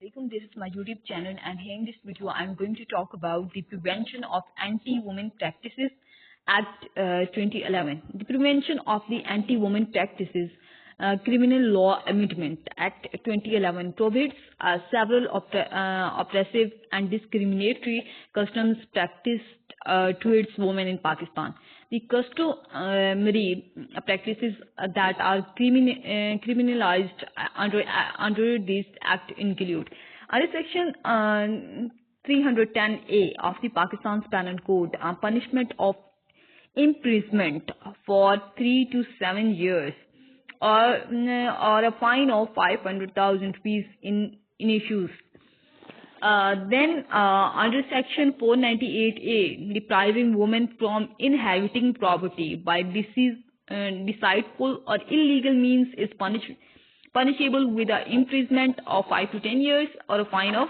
Assalamualaikum. This is my YouTube channel, and here in this video I'm going to talk about the Prevention of Anti-Women Practices Act 2011. The Prevention of the Anti-Women Practices Criminal Law Amendment Act 2011 prohibits several oppressive and discriminatory customs practiced towards women in Pakistan. The customary practices that are criminalized under this act include under section 310A of the Pakistan's Penal Code, punishment of imprisonment for 3 to 7 years or a fine of 500,000 rupees in issues. Then under section 498A, depriving women from inheriting property by deceitful or illegal means is punishable with an imprisonment of 5 to 10 years or a fine of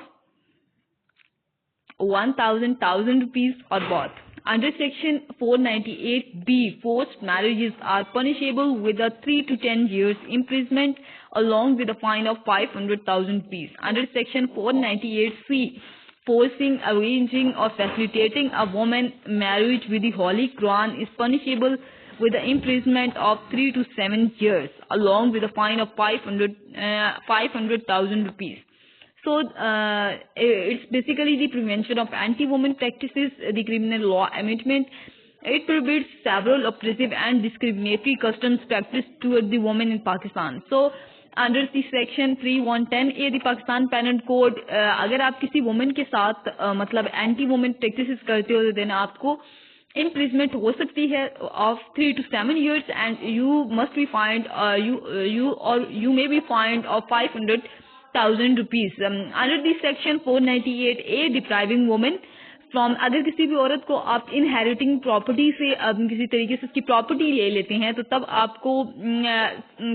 1,000 rupees or both. Under section 498B, forced marriages are punishable with a 3 to 10 years imprisonment along with a fine of 500,000 rupees. Under section 498C, forcing, arranging or facilitating a woman marriage with the Holy Quran is punishable with an imprisonment of 3 to 7 years along with a fine of 500,000 rupees. So it's basically the Prevention of Anti-Women Practices, the Criminal Law Amendment. It prohibits several oppressive and discriminatory customs practiced towards the women in Pakistan. So under the section 3110A the Pakistan Penal Code, अगर आप किसी woman के साथ मतलब anti-women practices करते हो तो then आपको imprisonment हो सकती है of 3 to 7 years and you must be fined you may be fined of 500,000 rupees. Under the section 498A, depriving women from, अगर किसी भी औरत को आप इनहेरिटिंग प्रॉपर्टी से किसी तरीके से उसकी प्रॉपर्टी ले लेते हैं तो तब आपको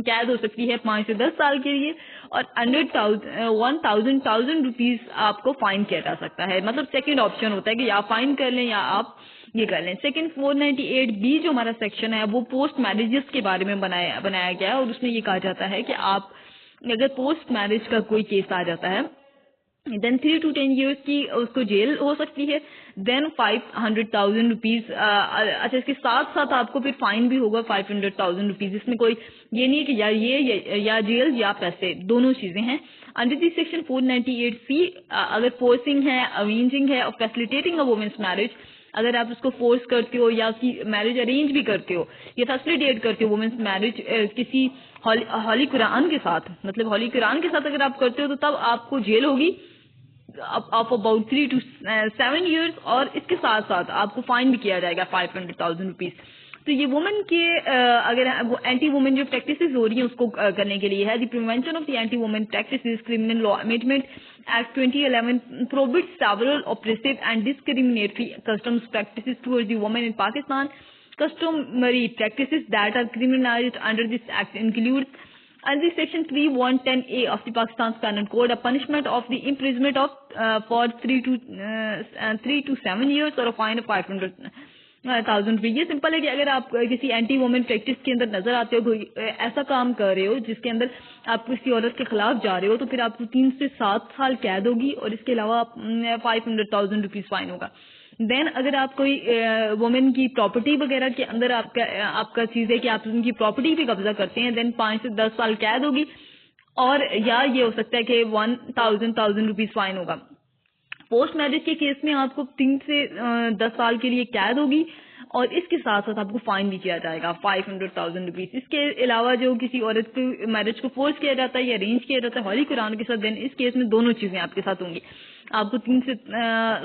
कैद हो सकती है 5 से 10 साल के लिए और 1,000 रुपीज आपको फाइन किया जा सकता है. मतलब सेकंड ऑप्शन होता है कि या फाइन कर लें या आप ये कर लें. सेकंड 498B जो हमारा सेक्शन है वो पोस्ट मैरिजेस के बारे में बनाया गया है और उसमें ये कहा जाता है कि आप अगर पोस्ट मैरिज का कोई केस आ जाता है देन 3 to 10 years की उसको जेल हो सकती है. Then 500,000 rupees. अच्छा, इसके साथ साथ आपको फिर फाइन भी होगा 500,000 रुपीज. इसमें कोई ये नहीं है कि या जेल या पैसे, दोनों चीजें हैं. अंडर दी सेक्शन 498C अगर फोर्सिंग है, अरेंजिंग है और फैसिलिटेटिंग अ वुमेन्स मैरिज, अगर आप उसको फोर्स करते हो या उसकी मैरिज अरेंज भी करते हो या फैसिलिटेट करते हो वुमेन्स मैरिज किसी हॉली कुरान के साथ, मतलब हॉली कुरान के साथ अगर आप करते हो तो तब आपको जेल होगी ऑफ अबाउट 3 to 7 years और इसके साथ साथ आपको फाइन भी किया जाएगा 500,000 रुपीज. तो ये वुमेन के अगर एंटी वुमेन जो प्रैक्टिसेस हो रही है उसको करने के लिए है. The prevention of the anti women practices criminal law amendment act 2011 prohibits several oppressive and discriminatory customs practices towards the women in Pakistan. Customary practices that are criminalized under this act include under section 3110A of the Pakistan's Penal Code, a punishment of the imprisonment of for 3 to 7 years or a fine of 500,000 रुपये. ये simple है कि अगर आप किसी anti women practice के अंदर नजर आते हो, कोई ऐसा काम कर रहे हो जिसके अंदर आप किसी औरत के खिलाफ जा रहे हो तो फिर आपको 3 से 7 साल कैद होगी और इसके अलावा 500,000 रुपीज फाइन होगा. देन अगर आप कोई वुमेन की प्रॉपर्टी वगैरह के अंदर आपका चीज है कि आप उनकी प्रॉपर्टी पे कब्जा करते हैं देन 5 से 10 साल कैद होगी और या ये हो सकता है कि 1,000 रुपीज फाइन होगा. पोस्ट मैरिज के केस में आपको 3 से 10 साल के लिए कैद होगी और इसके साथ साथ आपको फाइन भी किया जाएगा 500,000 रुपीज. इसके अलावा जो किसी औरत की मैरिज को फोर्स किया जाता है या अरेंज किया जाता है हॉली कुरान के साथ, देन इस केस में दोनों चीजें आपके साथ होंगी. आपको 3 से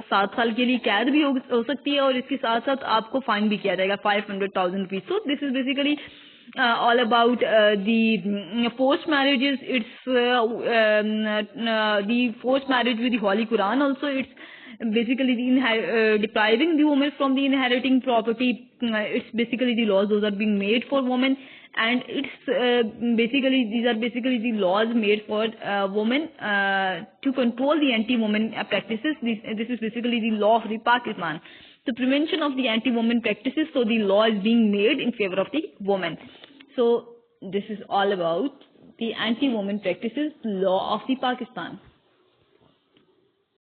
7 साल के लिए कैद भी हो सकती है और इसके साथ साथ आपको फाइन भी किया जाएगा 500,000 rupees. So this is basically all about the forced marriages. It's the forced marriage with the Holy Quran also. It's basically depriving the woman from the inheriting property. It's basically the laws those are being made for women and it's these are basically the laws made for women to control the anti-woman practices. This is basically the law of the Pakistan. The prevention of the anti-woman practices, so the law is being made in favor of the woman. So this is all about the anti-woman practices law of the Pakistan.